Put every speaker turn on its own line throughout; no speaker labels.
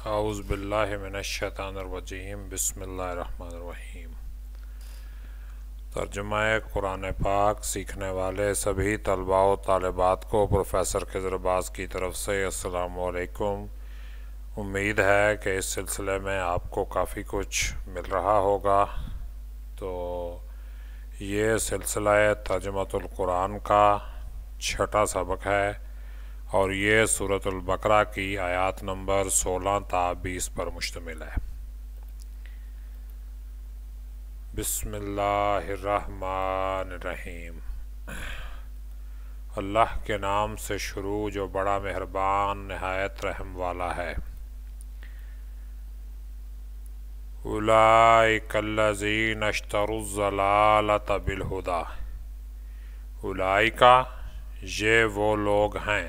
اعوذ باللہ من الشیطان الرجیم بسم اللہ الرحمن الرحیم۔ ترجمہ قرآن پاک سیکھنے والے سبھی طلباء و طالبات کو پروفیسر خضر عباس کی طرف سے السلام علیکم۔ امید ہے کہ اس سلسلے میں آپ کو کافی کچھ مل رہا ہوگا۔ تو یہ سلسلہ ترجمۃ القرآن کا چھٹا سبق ہے اور یہ سورۃ البقرہ کی آیات نمبر 16 تا 20 پر مشتمل ہے۔ بسم اللہ الرحمن الرحیم۔ اللہ کے نام سے شروع جو بڑا مہربان نہایت رحم والا ہے۔ اولئک الذین اشتروا الضلالۃ بالہدی۔ اولئک یہ وہ لوگ ہیں،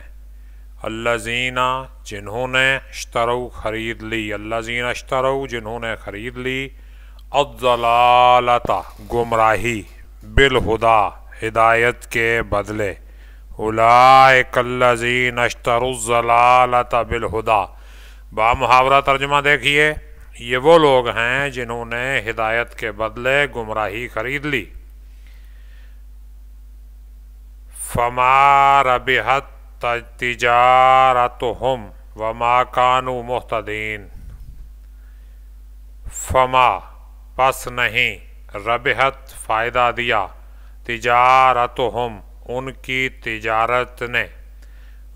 الذین جنہوں نے اشتروا خرید لی، الذین اشتروا جنہوں نے خرید لی، الضلالۃ گمراہی، بالہدی ہدایت کے بدلے۔ اولئک الذین اشتروا الضلالۃ بالہدی۔ بامحاورہ ترجمہ دیکھیے، یہ وہ لوگ ہیں جنہوں نے ہدایت کے بدلے گمراہی خرید لی۔ فما ربحت تجارتہم وما کانوا مہتدین۔ فما پس نہیں، ربحت فائدہ دیا، تجارتہم ان کی تجارت نے،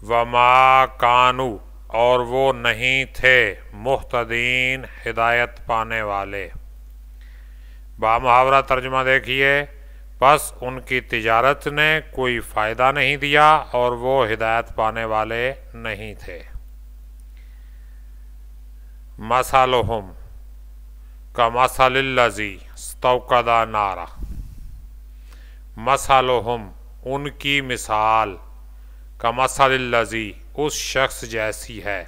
وما کانوا اور وہ نہیں تھے، مہتدین ہدایت پانے والے۔ بامحاورہ ترجمہ دیکھیے، پس ان کی تجارت نے کوئی فائدہ نہیں دیا اور وہ ہدایت پانے والے نہیں تھے۔ مثلہم کمثل الذی استوقد نارا۔ مثلہم ان کی مثال، کمثل الذی اس شخص جیسی ہے،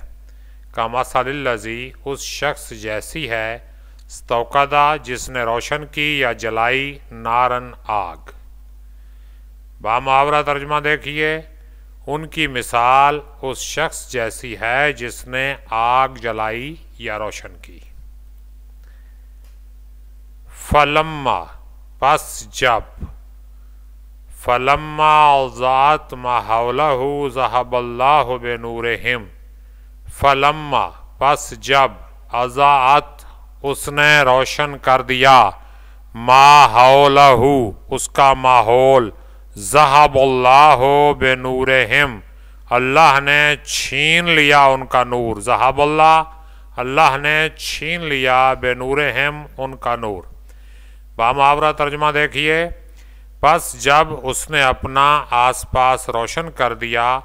کمثل الذی اس شخص جیسی ہے، استوقدہ جس نے روشن کی یا جلائی، نارن آگ۔ بامحاورہ ترجمہ دیکھیے، ان کی مثال اس شخص جیسی ہے جس نے آگ جلائی یا روشن کی۔ فلما پس جب، فلما اضاءت ما حولہ ذہب اللہ بنورہم۔ فلما پس جب، اضاءت اس نے روشن کر دیا، ما حولہ اس کا ماحول، ذہب اللہ بنورہم اللہ نے چھین لیا ان کا نور، ذہب اللہ اللہ نے چھین لیا، بنورہم ان کا نور۔ بامحاورہ ترجمہ دیکھیے، پس جب اس نے اپنا آس پاس روشن کر دیا،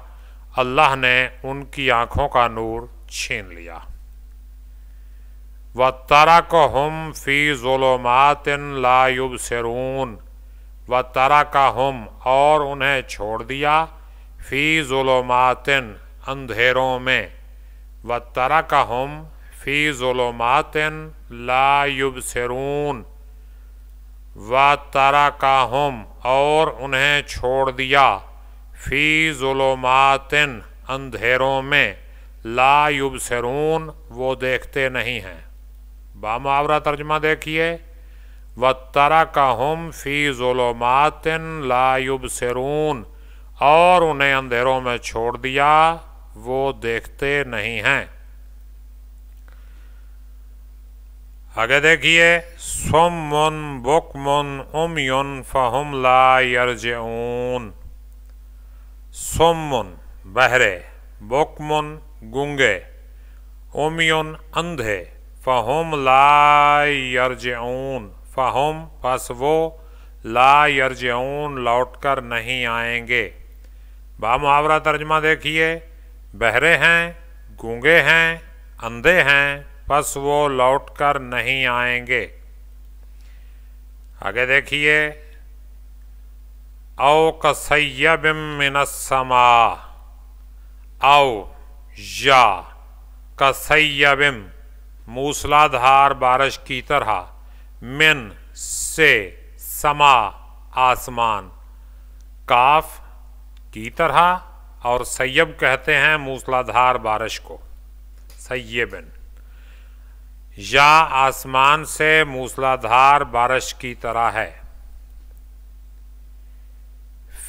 اللہ نے ان کی آنکھوں کا نور چھین لیا۔ وَتَرَكَهُمْ فِي ظُلُمَاتٍ لَا يُبْصِرُونَ۔ وَتَرَكَهُمْ اور انہیں چھوڑ دیا، فی ظلمات اندھیروں میں، وَتَرَكَهُمْ فی ظلمات لا يبصرون۔ وَتَرَكَهُمْ اور انہیں چھوڑ دیا، فی ظلمات اندھیروں میں، لا یبصرون وہ دیکھتے نہیں ہیں۔ بامحاورہ ترجمہ دیکھیے، وَتَرَكَهُمْ فِي ظُلُمَاتٍ لَا يُبْصِرُونَ اور انہیں اندھیروں میں چھوڑ دیا، وہ دیکھتے نہیں ہیں۔ آگے دیکھیے، صُمٌّ بُکْمٌ عُمْیٌ فَهُمْ لَا يَرْجِعُونَ۔ صُمٌّ بہرے، بُکْمٌ گونگے، عُمْیٌ اندھے، فَهُمْ لَا يَرْجِعُونَ فَهُمْ پس وہ، لا یرجعون لوٹ کر نہیں آئیں گے۔ بامحاورہ ترجمہ دیکھیے، بہرے ہیں، گونگے ہیں، اندھے ہیں، پس وہ لوٹ کر نہیں آئیں گے۔ آگے دیکھیے، او کصیب من السماء، او یا کصیب موسلا دھار بارش کی طرح، من سے، سما آسمان، کاف کی طرح، اور سیب کہتے ہیں موسلا دھار بارش کو، سیبن یا آسمان سے موسلادھار بارش کی طرح ہے۔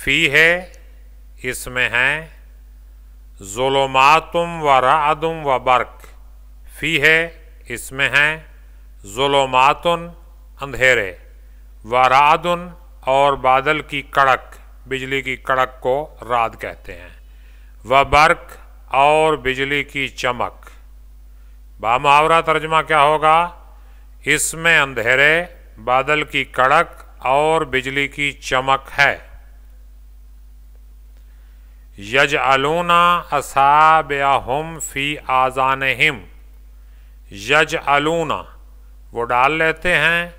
فی ہے اس میں ہیں ظلماتم و رعدم و برق۔ فی ہے اس میں ہیں ظلماتن اندھیرے، و رعدن اور بادل کی کڑک، بجلی کی کڑک کو رعد کہتے ہیں، و برق اور بجلی کی چمک۔ بامحاورہ ترجمہ کیا ہوگا؟ اس میں اندھیرے، بادل کی کڑک اور بجلی کی چمک ہے۔ یجعلون اصابعہم فی آذانہم۔ یجعلون وہ ڈال لیتے ہیں،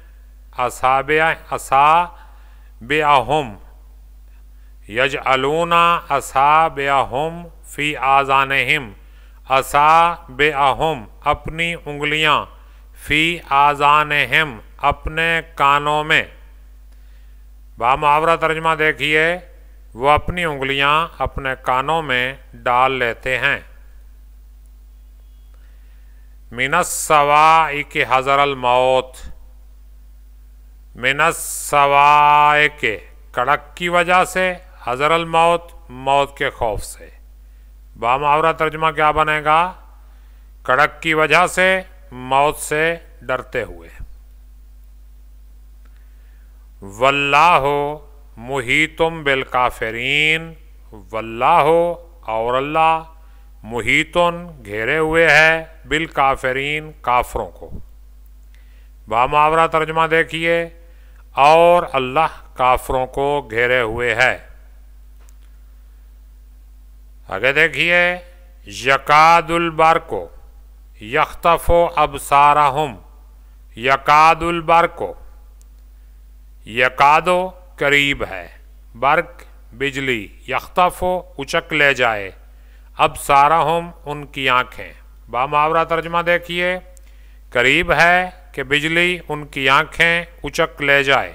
اصابعہم یجعلون اصابعہم فی آذانہم، اصابعہم اپنی انگلیاں، فی آذانہم اپنے کانوں میں۔ بامحاورہ ترجمہ دیکھیے، وہ اپنی انگلیاں اپنے کانوں میں ڈال لیتے ہیں۔ من الصواعق حذر الموت۔ من الصواعق کڑک کی وجہ سے، حذر الموت موت کے خوف سے۔ بامحاورہ ترجمہ کیا بنے گا؟ کڑک کی وجہ سے، موت سے ڈرتے ہوئے۔ واللہ محیطم بالکافرین۔ واللہ اور اللہ محیطن گھیرے ہوئے ہے، بالکافرین کافروں کو۔ بامحاورہ ترجمہ دیکھیے، اور اللہ کافروں کو گھیرے ہوئے ہے۔ آگے دیکھیے، یکاد البرق یخطف ابصارہم۔ یکاد البرق، یکادو قریب ہے، برق بجلی، یخطف اچک لے جائے، ابصارہم ان کی آنکھیں۔ بامحاورہ ترجمہ دیکھیے، قریب ہے کہ بجلی ان کی آنکھیں اچک لے جائے۔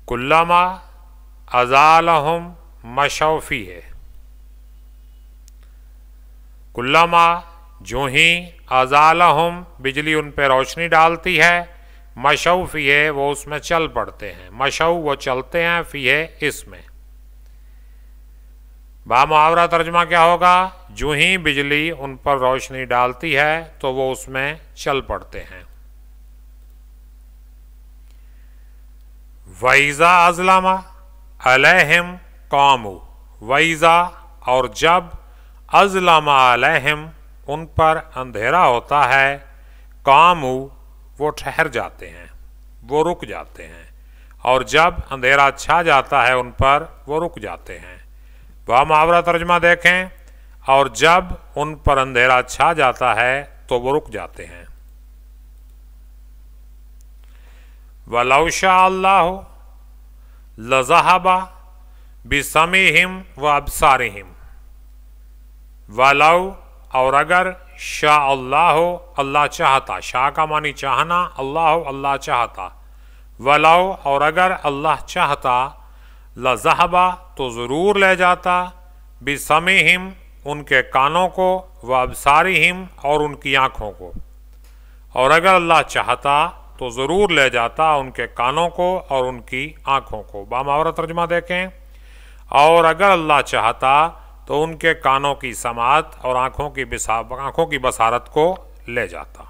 کلما ازالہم مشوا فیہ۔ کلما جو ہی، ازالہم بجلی ان پہ روشنی ڈالتی ہے، مشوا فیہ وہ اس میں چل پڑتے ہیں، مشوا وہ چلتے ہیں، فیہ اس میں۔ بامحاورہ ترجمہ کیا ہوگا؟ جو ہی بجلی ان پر روشنی ڈالتی ہے تو وہ اس میں چل پڑتے ہیں۔ وَإِذَا أَظْلَمَ عَلَيْهِمْ قَامُوا۔ وَإِذَا اور جب، أَظْلَمَ عَلَيْهِمْ ان پر اندھیرا ہوتا ہے، قَامُوا وہ ٹھہر جاتے ہیں، وہ رک جاتے ہیں، اور جب اندھیرا چھا جاتا ہے ان پر، وہ رک جاتے ہیں۔ بامحاورہ ترجمہ دیکھیں، اور جب ان پر اندھیرا چھا جاتا ہے تو وہ رک جاتے ہیں۔ وَلَوْ شَاءَ اللَّهُ لَذَهَبَ بِسَمْعِهِمْ وَأَبْصَارِهِمْ۔ وَلَوْ اور اگر، شاء اللہ اللہ چاہتا، شاء کا معنی چاہنا، اللہ اللہ چاہتا، وَلَوْ اور اگر اللہ چاہتا، لَذَهَبَ تو ضرور لے جاتا، بِسَمْعِهِمْ ان کے کانوں کو، وَأَبْصَارِهِمْ اور ان کی آنکھوں کو۔ اور اگر اللہ چاہتا تو ضرور لے جاتا ان کے کانوں کو اور ان کی آنکھوں کو۔ بامحاورہ ترجمہ دیکھیں، اور اگر اللہ چاہتا تو ان کے کانوں کی سماعت اور آنکھوں کی بصارت کو لے جاتا۔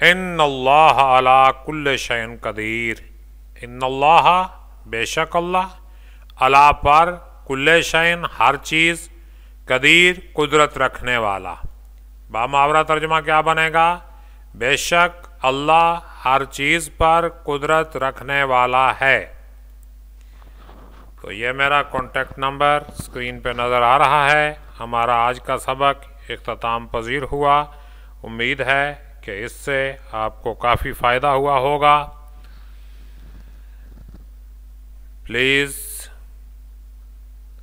ان اللہ علی کل شیء قدیر۔ ان اللہ بے شک اللہ، علی پر، کل شیء ہر چیز، قدیر قدرت رکھنے والا۔ بامحاورہ ترجمہ کیا بنے گا؟ بے شک اللہ ہر چیز پر قدرت رکھنے والا ہے۔ تو یہ میرا کانٹیکٹ نمبر اسکرین پہ نظر آ رہا ہے۔ ہمارا آج کا سبق اختتام پذیر ہوا۔ امید ہے کہ اس سے آپ کو کافی فائدہ ہوا ہوگا۔ Please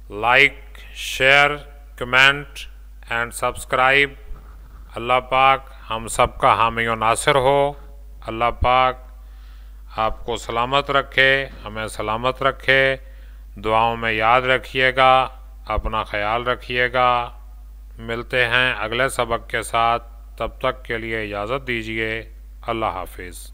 like, share, comment and subscribe. Allah پاک ہم سب کا حامی و ناصر ہو۔ اللہ پاک آپ کو سلامت رکھے، ہمیں سلامت رکھے۔ دعاؤں میں یاد رکھیے گا، اپنا خیال رکھیے گا۔ ملتے ہیں اگلے سبق کے ساتھ، تب تک کے لیے اجازت دیجیے، اللہ حافظ۔